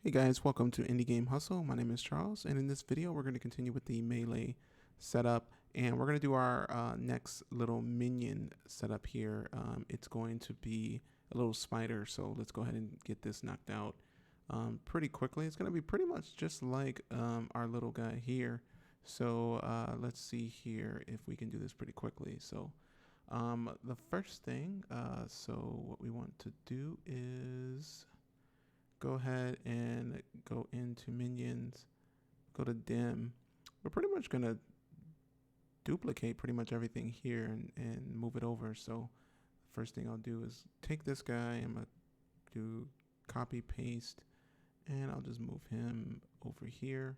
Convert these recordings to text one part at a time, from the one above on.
Hey guys, welcome to Indie Game Hustle. My name is Charles, and in this video, we're going to continue with the melee setup, and we're going to do our next little minion setup here. It's going to be a little spider, so let's go ahead and get this knocked out pretty quickly. It's going to be pretty much just like our little guy here. So let's see here if we can do this pretty quickly. So the first thing, so what we want to do is go ahead and go into minions, go to dim. We're pretty much going to duplicate pretty much everything here and move it over. So first thing I'll do is take this guy, I'm going to do copy paste, and I'll just move him over here.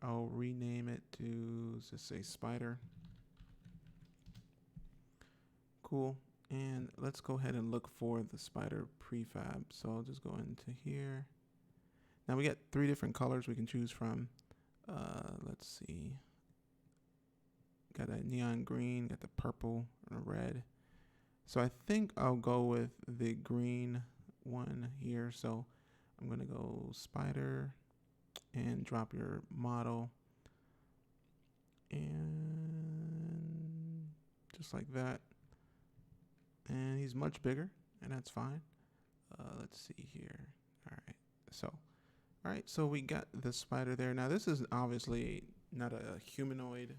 I'll rename it to just say spider. Cool. And let's go ahead and look for the spider prefab. So I'll just go into here. Now we got 3 different colors we can choose from. Let's see. Got a neon green, got the purple and a red. So I think I'll go with the green one here. So I'm gonna go spider and drop your model. And just like that. And he's much bigger, and that's fine. Let's see here. All right, so we got the spider there. Now this is obviously not a humanoid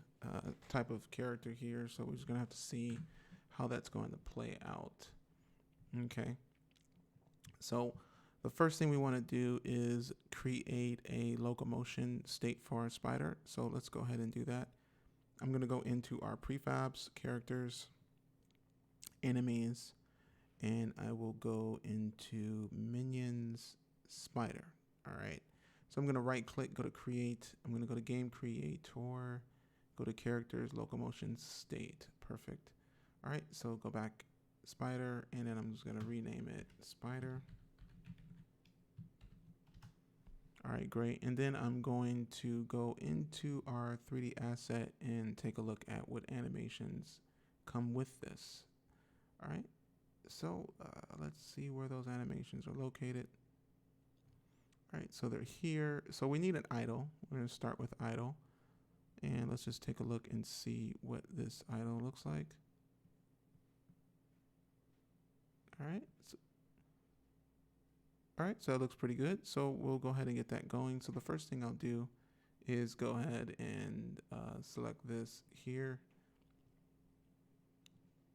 type of character here, so we're just gonna have to see how that's going to play out. Okay, so the first thing we want to do is create a locomotion state for our spider. So let's go ahead and do that. I'm gonna go into our prefabs, characters, enemies, and I will go into minions, spider. All right, so I'm gonna right click, go to create. I'm gonna go to game creator, go to characters, locomotion state. Perfect. All right, so go back spider, and then I'm just gonna rename it spider. All right, great. And then I'm going to go into our 3D asset and take a look at what animations come with this. All right, so let's see where those animations are located. All right, so they're here. So we need an idle. We're gonna start with idle. And let's just take a look and see what this idle looks like. All right. So that looks pretty good. So we'll go ahead and get that going. So the first thing I'll do is go ahead and select this here.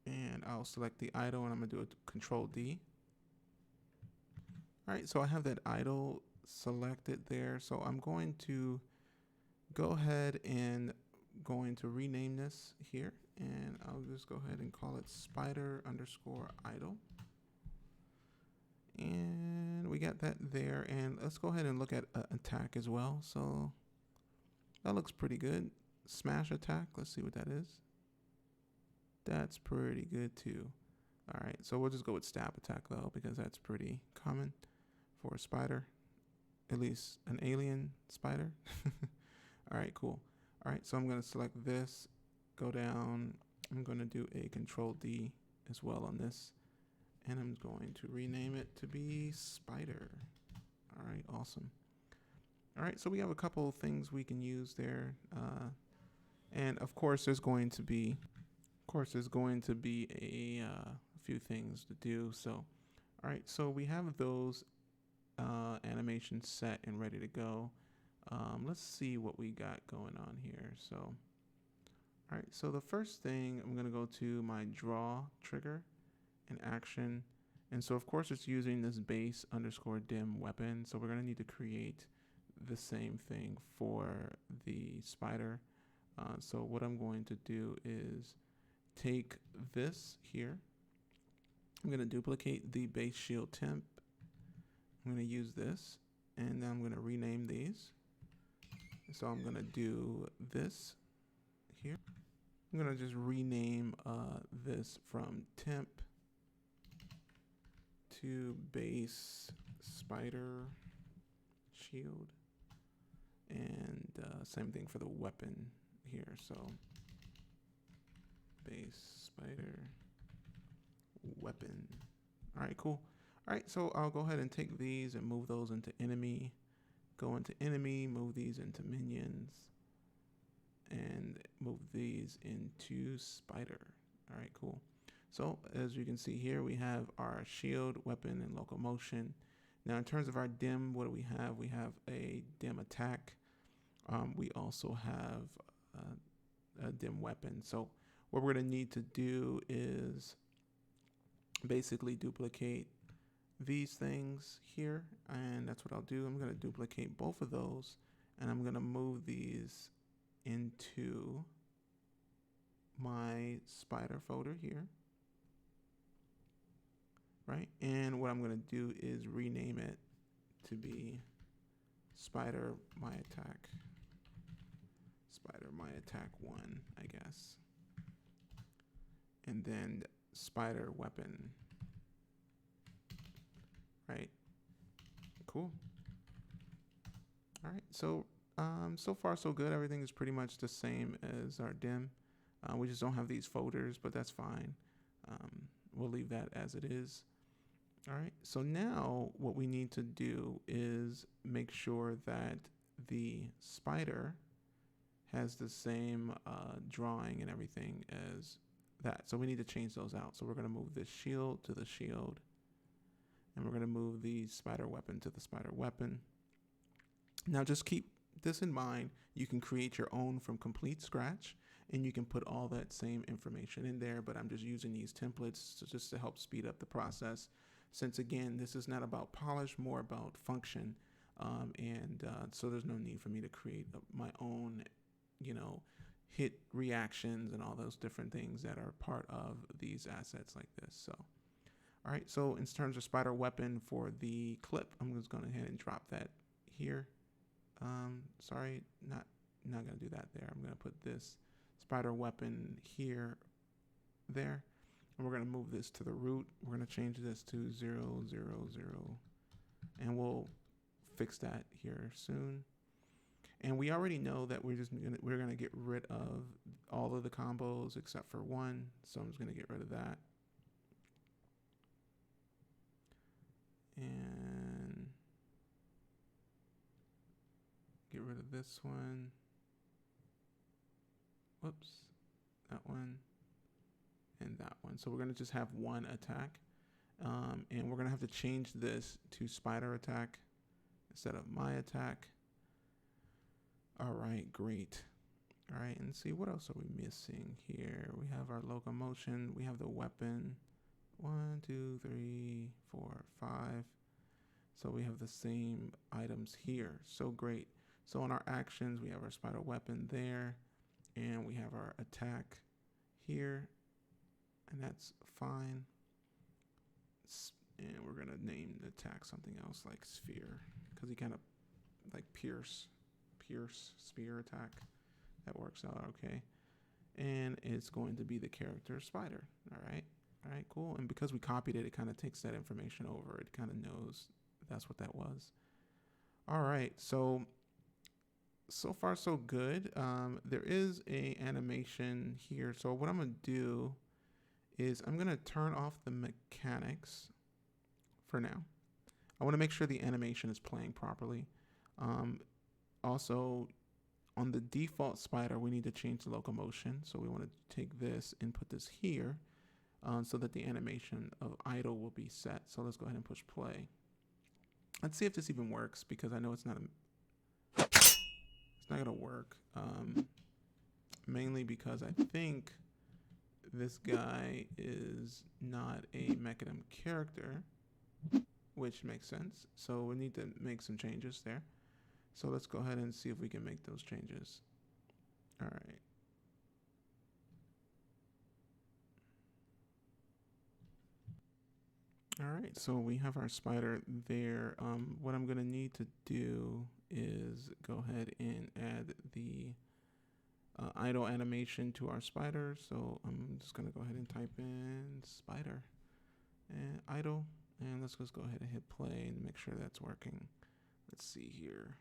And I'll select the idle, and I'm gonna do a Control D. All right, so I have that idle selected there. So I'm going to go ahead and going to rename this here, and I'll just go ahead and call it spider underscore idle. And we got that there, and let's go ahead and look at attack as well. So that looks pretty good. Smash attack, let's see what that is. That's pretty good too. All right, so we'll just go with stab attack though, because that's pretty common for a spider, at least an alien spider. All right, cool. All right, so I'm gonna select this, go down. I'm gonna do a Control D as well on this, and I'm going to rename it to be spider. All right, awesome. All right, so we have a couple of things we can use there, and of course there's going to be, a few things to do. So, all right, so we have those animations set and ready to go. Let's see what we got going on here. So, all right, so the first thing, I'm gonna go to my draw trigger and action. And so of course it's using this base underscore dim weapon. So we're gonna need to create the same thing for the spider. So what I'm going to do is take this here. I'm gonna duplicate the base shield temp. I'm gonna use this, and then I'm gonna rename these. So I'm gonna do this here. I'm gonna just rename this from temp to base spider shield, and same thing for the weapon here. So base spider weapon. All right, cool. All right, so I'll go ahead and take these and move those into enemy. go into enemy, move these into minions, and move these into spider. All right, cool. So as you can see here, we have our shield, weapon, and locomotion. Now in terms of our dim, what do we have? We have a dim attack. We also have a dim weapon. So what we're gonna need to do is basically duplicate these things here, and that's what I'll do. I'm gonna duplicate both of those, and I'm gonna move these into my spider folder here, right? And what I'm gonna do is rename it to be spider my attack 1, I guess, and then spider weapon, right? Cool. All right, so so far so good. Everything is pretty much the same as our dim. We just don't have these folders, but that's fine. We'll leave that as it is. All right, so now what we need to do is make sure that the spider has the same drawing and everything as that. So we need to change those out. So we're gonna move this shield to the shield, and we're gonna move the spider weapon to the spider weapon. Now just keep this in mind. You can create your own from complete scratch, and you can put all that same information in there, but I'm just using these templates just to help speed up the process. Since again, this is not about polish, more about function. So there's no need for me to create my own, hit reactions and all those different things that are part of these assets like this. So, all right, so in terms of spider weapon for the clip, I'm just going ahead and drop that here. Sorry, not gonna do that there. I'm gonna put this spider weapon here, there, and we're gonna move this to the root. We're gonna change this to 0, 0, 0, and we'll fix that here soon. And we already know that we're gonna get rid of all of the combos except for one, so I'm just gonna get rid of that. And get rid of this one. Whoops, that one and that one. So we're gonna just have one attack, and we're gonna have to change this to spider attack instead of my attack. All right, great. All right, and see what else are we missing here? We have our locomotion. We have the weapon. 1, 2, 3, 4, 5. So we have the same items here. So great. So in our actions, we have our spider weapon there, and we have our attack here, and that's fine. And we're gonna name the attack something else like sphere, because he kind of like pierce spear attack. That works out okay. And it's going to be the character spider. All right, cool. And because we copied it, it kind of takes that information over. It kind of knows that's what that was. All right, so far so good. There is a animation here. So what I'm gonna do is I'm gonna turn off the mechanics for now. I wanna make sure the animation is playing properly. Also, on the default spider, we need to change the locomotion. So we wanna take this and put this here so that the animation of idle will be set. So let's go ahead and push play. Let's see if this even works, because I know it's not gonna work, mainly because I think this guy is not a Mechadem character, which makes sense. So we need to make some changes there. So let's go ahead and see if we can make those changes. All right. All right, so we have our spider there. What I'm gonna need to do is go ahead and add the idle animation to our spider. So I'm just gonna go ahead and type in spider and idle, and let's just go ahead and hit play and make sure that's working. Let's see here.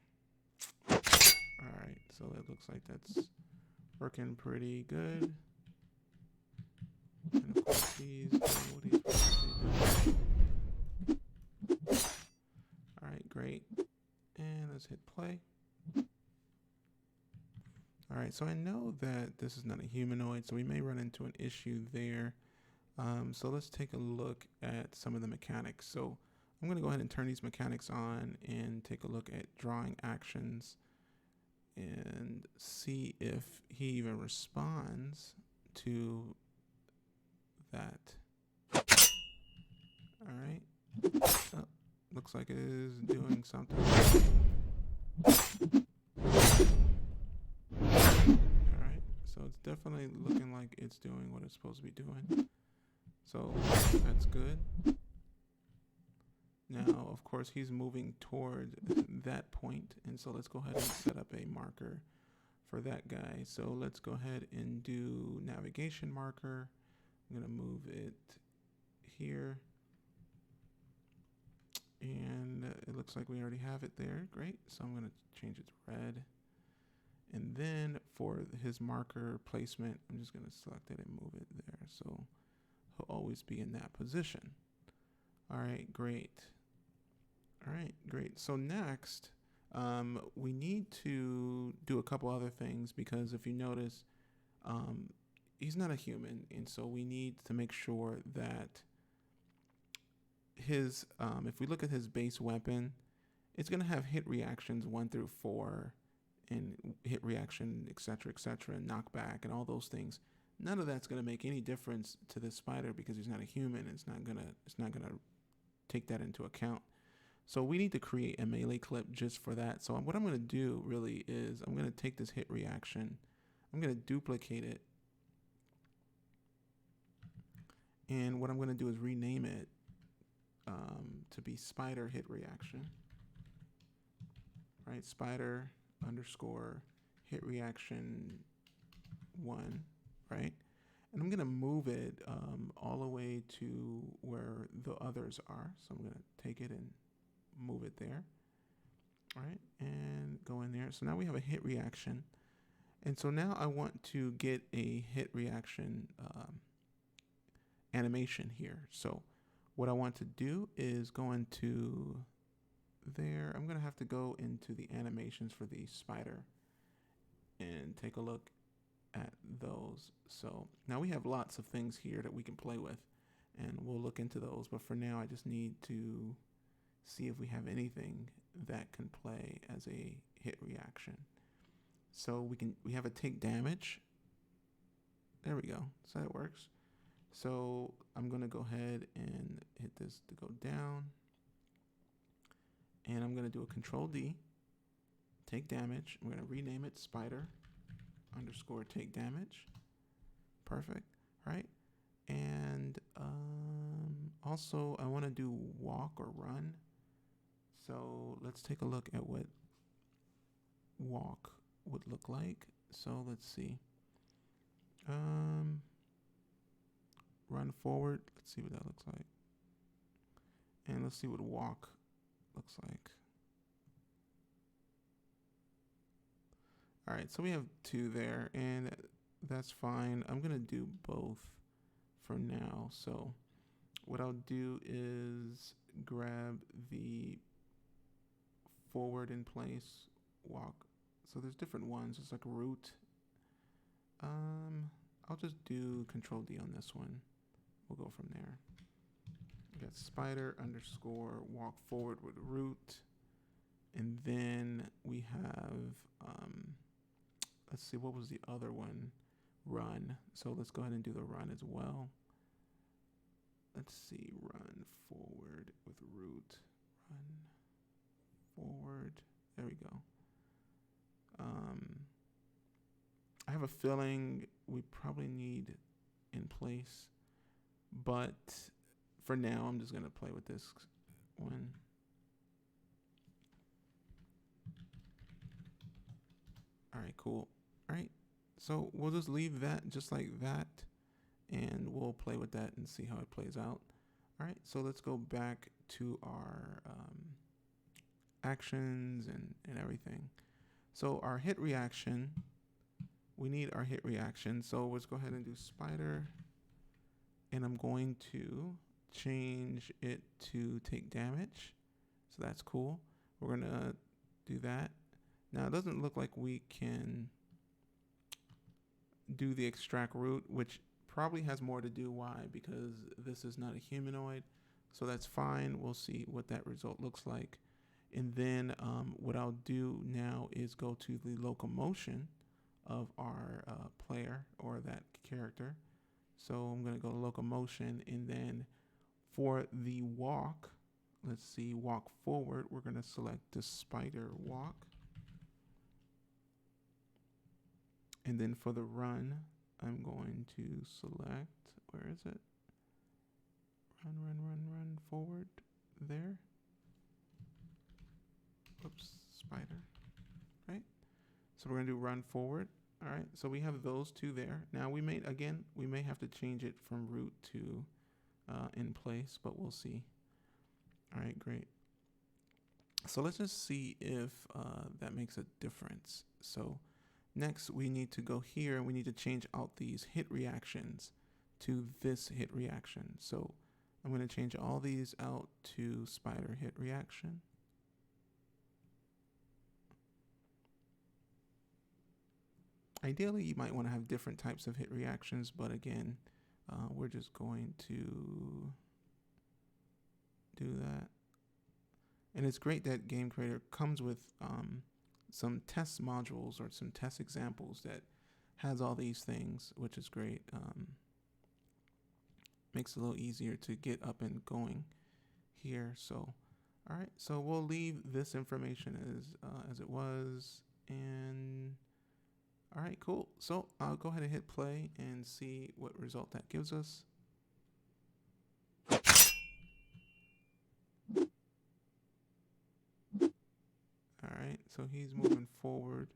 All right, so it looks like that's working pretty good. And of course he's doing what he's supposed to do. All right, great. And let's hit play. All right, so I know that this is not a humanoid, so we may run into an issue there. So let's take a look at some of the mechanics. So I'm going to go ahead and turn these mechanics on and take a look at drawing actions and see if he even responds to that. All right. Oh, looks like it is doing something. All right. So it's definitely looking like it's doing what it's supposed to be doing. So that's good. Now, of course, he's moving toward that point. And so let's go ahead and set up a marker for that guy. So let's go ahead and do navigation marker. I'm going to move it here. And it looks like we already have it there. Great. So I'm going to change it to red. And then for his marker placement, I'm just going to select it and move it there. So he'll always be in that position. All right, great. All right, great. So next, we need to do a couple other things because if you notice, he's not a human. And so we need to make sure that his, if we look at his base weapon, it's going to have hit reactions 1 through 4 and hit reaction, etc., and knockback and all those things. None of that's going to make any difference to this spider because he's not a human. It's not gonna take that into account. So we need to create a melee clip just for that. So what I'm going to do really is I'm going to take this hit reaction, I'm going to duplicate it, and what I'm going to do is rename it to be spider hit reaction. Right, spider underscore hit reaction 1, right? And I'm going to move it all the way to where the others are. So I'm going to take it and move it there. All right, and go in there. So now we have a hit reaction. And so now I want to get a hit reaction animation here. So what I want to do is go into there. I'm going to have to go into the animations for the spider and take a look at those. So now we have lots of things here that we can play with, and we'll look into those. But for now, I just need to see if we have anything that can play as a hit reaction. So we have a take damage. There we go. So that works. So I'm going to go ahead and hit this to go down. And I'm going to do a Control D, take damage. I'm going to rename it spider underscore take damage. Perfect, right? And also I want to do walk or run. So let's take a look at what walk would look like. So let's see. Run forward. Let's see what that looks like. And let's see what walk looks like. All right, so we have 2 there, and that's fine. I'm gonna do both for now. So what I'll do is grab the forward in place, walk. So there's different ones. It's like root. I'll just do Control D on this one. We'll go from there. We got spider underscore walk forward with root. And then we have, let's see, what was the other one? Run. So let's go ahead and do the run as well. Let's see, run forward with root. Run forward. There we go. I have a feeling we probably need in place, but for now, I'm just going to play with this one. All right, cool. All right, so we'll just leave that just like that, and we'll play with that and see how it plays out. All right, so let's go back to our actions and everything. So our hit reaction, we need our hit reaction. So let's go ahead and do spider, and I'm going to change it to take damage. So that's cool. We're gonna do that. Now it doesn't look like we can do the extract root, which probably has more to do. Why? Because this is not a humanoid. So that's fine. We'll see what that result looks like. And then what I'll do now is go to the locomotion of our player or that character. So I'm going to go to locomotion, and then for the walk, let's see, walk forward, we're going to select the spider walk. And then for the run, I'm going to select, where is it? Run forward there. Oops, spider, right? So we're gonna do run forward. All right, so we have those two there. Now we may have to change it from root to in place, but we'll see. All right, great. So let's just see if that makes a difference. So next we need to go here and we need to change out these hit reactions to this hit reaction. So I'm going to change all these out to spider hit reaction. Ideally, you might want to have different types of hit reactions, but again, we're just going to do that. And it's great that Game Creator comes with some test modules or some test examples that has all these things, which is great. Makes it a little easier to get up and going here. So, all right, so we'll leave this information as it was, and all right, cool. So I'll go ahead and hit play and see what result that gives us. All right, so he's moving forward.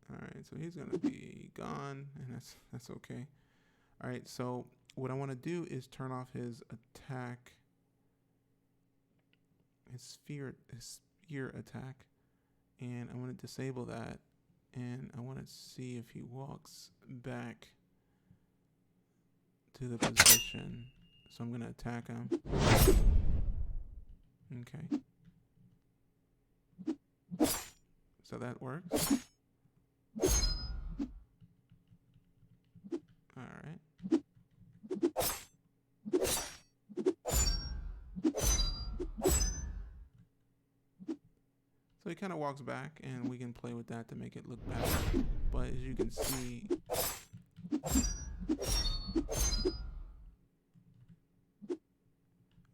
All right, so he's gonna be gone, and that's okay. All right, so what I want to do is turn off his attack, his spear attack, and I want to disable that, and I want to see if he walks back to the position. So I'm gonna attack him. Okay. So that works. All right. So he kind of walks back, and we can play with that to make it look better. But as you can see,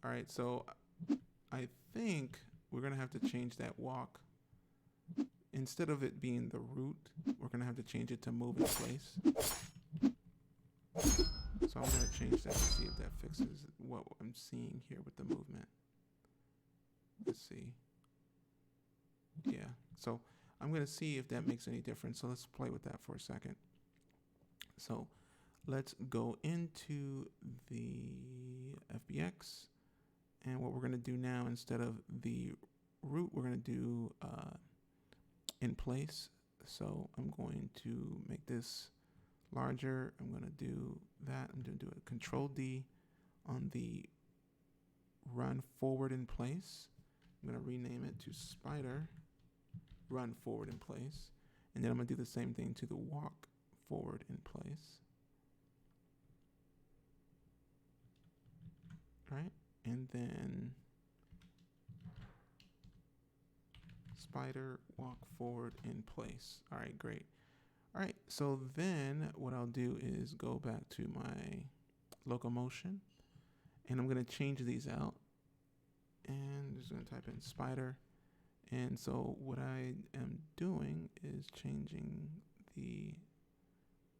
all right, so I think we're going to have to change that walk. Instead of it being the root, we're going to have to change it to move in place. So I'm going to change that to see if that fixes what I'm seeing here with the movement. Let's see. Yeah, so I'm going to see if that makes any difference. So let's play with that for a second. So let's go into the FBX. And what we're going to do now, instead of the root, we're going to do in place. So I'm going to make this larger. I'm going to do that. I'm going to do a Control D on the run forward in place. I'm going to rename it to spider run forward in place. And then I'm going to do the same thing to the walk forward in place. All right. And then spider walk forward in place. All right, great. All right, so then what I'll do is go back to my locomotion, and I'm going to change these out. And I'm just going to type in spider. And so what I am doing is changing the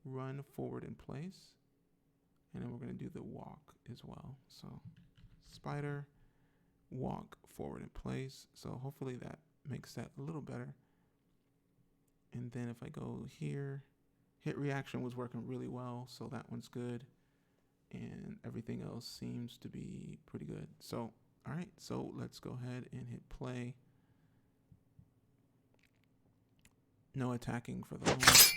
run forward in place. And then we're going to do the walk as well. So spider walk forward in place. So hopefully that makes that a little better. And then if I go here, hit reaction was working really well, so that one's good. And everything else seems to be pretty good. So, all right, so let's go ahead and hit play. No attacking for the moment.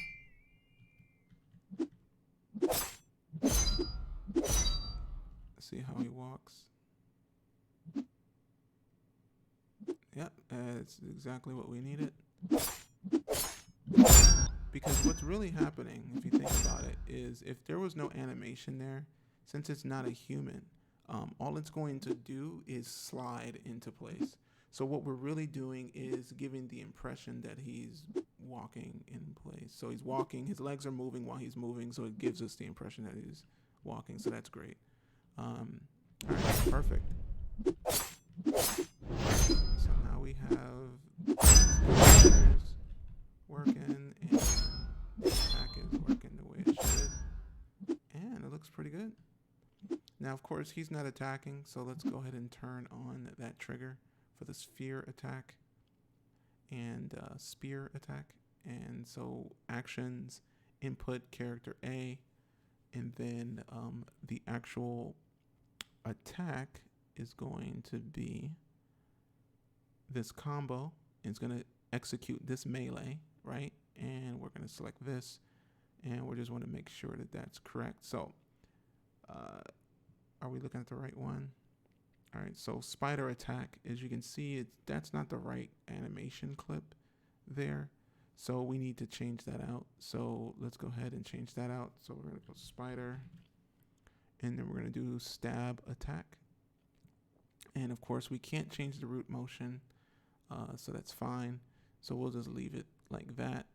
That's exactly what we needed. Because what's really happening, if you think about it, is if there was no animation there, since it's not a human, all it's going to do is slide into place. So what we're really doing is giving the impression that he's walking in place. So he's walking, his legs are moving while he's moving, so it gives us the impression that he's walking. So that's great. All right, perfect. So now we have working and the attack is working the way it should. And it looks pretty good. Now, of course, he's not attacking, so let's go ahead and turn on that trigger for the sphere attack and spear attack. And so actions, input character A, and then the actual attack is going to be this combo. It's going to execute this melee, right? And we're going to select this, and we just want to make sure that that's correct. So are we looking at the right one? All right, so spider attack, as you can see, that's not the right animation clip there. So we need to change that out. So let's go ahead and change that out. So we're going to go spider, and then we're going to do stab attack. And of course, we can't change the root motion, so that's fine. So we'll just leave it like that.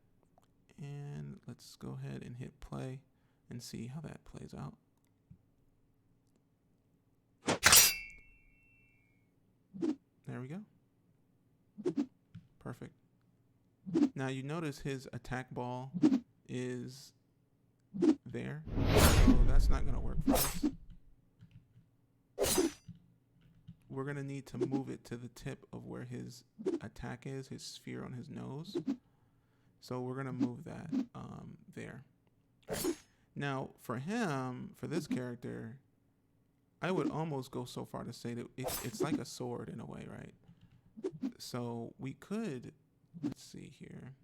And let's go ahead and hit play and see how that plays out. There we go. Perfect. Now you notice his attack ball is there, so that's not going to work for us. We're going to need to move it to the tip of where his attack is, his sphere on his nose. So we're going to move that there. Now for him, for this character, I would almost go so far to say that it's like a sword in a way, right? So we could, let's see here.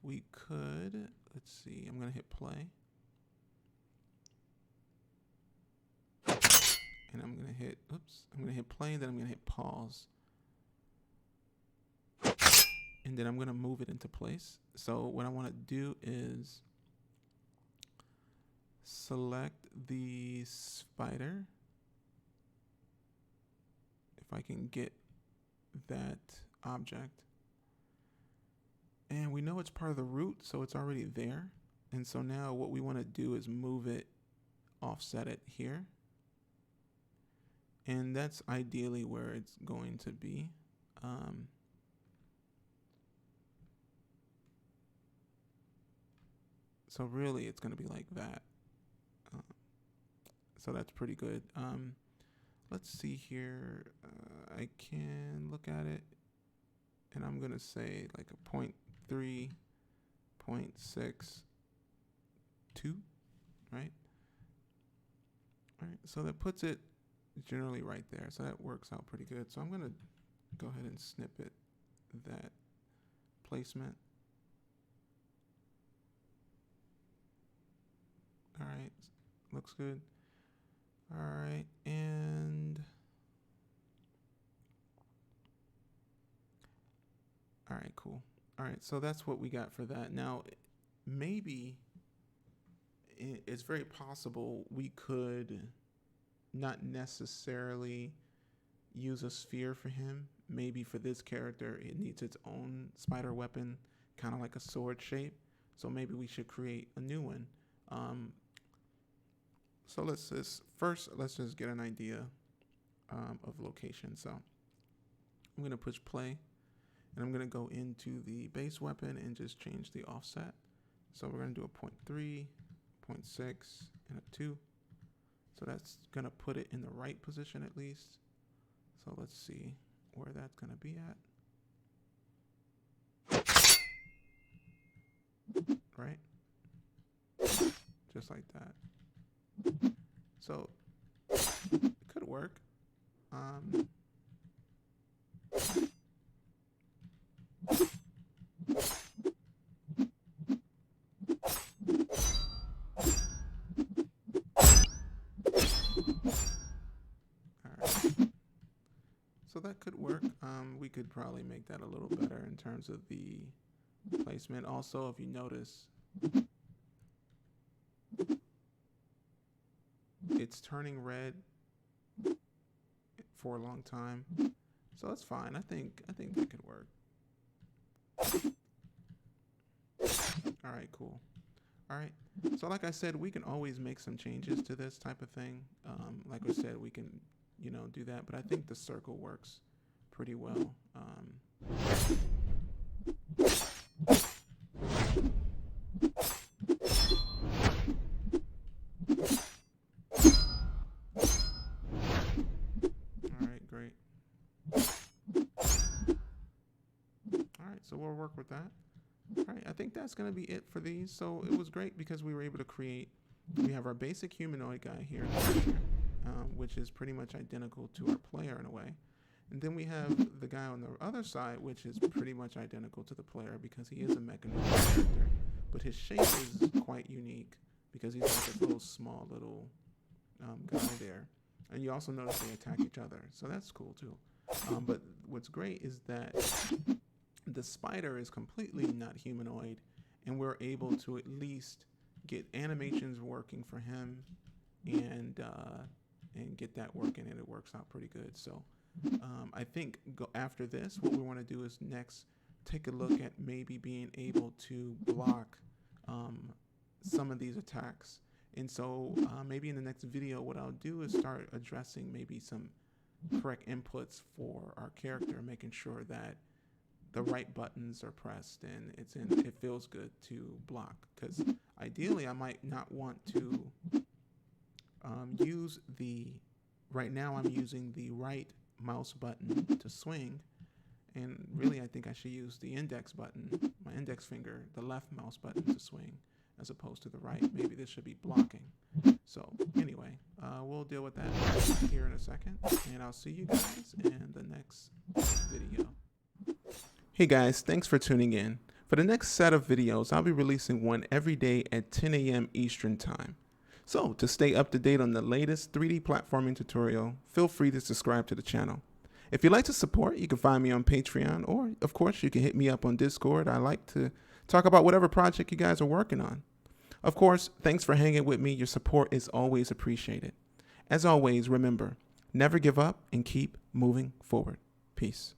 We could, let's see, I'm going to hit play. And I'm going to hit, I'm going to hit play, and then I'm going to hit pause. And then I'm going to move it into place. So what I want to do is select the spider. If I can get that object. And we know it's part of the root, so it's already there. And so now what we want to do is move it, offset it here. And that's ideally where it's going to be. So really it's going to be like that. So that's pretty good. Let's see here. I can look at it, and I'm going to say like a 0.3, 0.62, right? All right, so that puts it generally right there. So that works out pretty good. So I'm going to go ahead and snippet that placement. All right, looks good. All right, and all right, cool. All right, so that's what we got for that. Now, maybe it's very possible we could not necessarily use a sphere for him. Maybe for this character, it needs its own spider weapon, kind of like a sword shape. So maybe we should create a new one. So let's just get an idea of location. So I'm going to push play, and I'm going to go into the base weapon and just change the offset. So we're going to do a 0.3, 0.6, and a 2. So that's going to put it in the right position at least. So let's see where that's going to be at. Right? Just like that. So it could work. So that could probably make that a little better in terms of the placement. Also, if you notice, it's turning red for a long time, so that's fine. I think that could work. All right, cool. All right, so like I said, we can always make some changes to this type of thing. Like I said, we can, you know, do that, but I think the circle works pretty well. All right, great. All right, so we'll work with that. All right, I think that's going to be it for these. So it was great because we were able to create, we have our basic humanoid guy here, which is pretty much identical to our player in a way. And then we have the guy on the other side, which is pretty much identical to the player because he is a mechanism character. But his shape is quite unique because he's like a little small little guy there. And you also notice they attack each other. So that's cool too. But what's great is that the spider is completely not humanoid, and we're able to at least get animations working for him and get that working, and it works out pretty good. So I think after this, what we want to do is next take a look at maybe being able to block some of these attacks. And so maybe in the next video, what I'll do is start addressing maybe some correct inputs for our character, making sure that the right buttons are pressed and it feels good to block. Because ideally, I might not want to use right now I'm using the right mouse button to swing, and really I think I should use the index button, my index finger, the left mouse button to swing, as opposed to the right. Maybe this should be blocking. So anyway, we'll deal with that here in a second, and I'll see you guys in the next video. Hey guys, thanks for tuning in. For the next set of videos, I'll be releasing one every day at 10 a.m. Eastern Time. So to stay up to date on the latest 3D platforming tutorial, feel free to subscribe to the channel. If you'd like to support, you can find me on Patreon, or of course you can hit me up on Discord. I like to talk about whatever project you guys are working on. Of course, thanks for hanging with me. Your support is always appreciated. As always, remember, never give up and keep moving forward. Peace.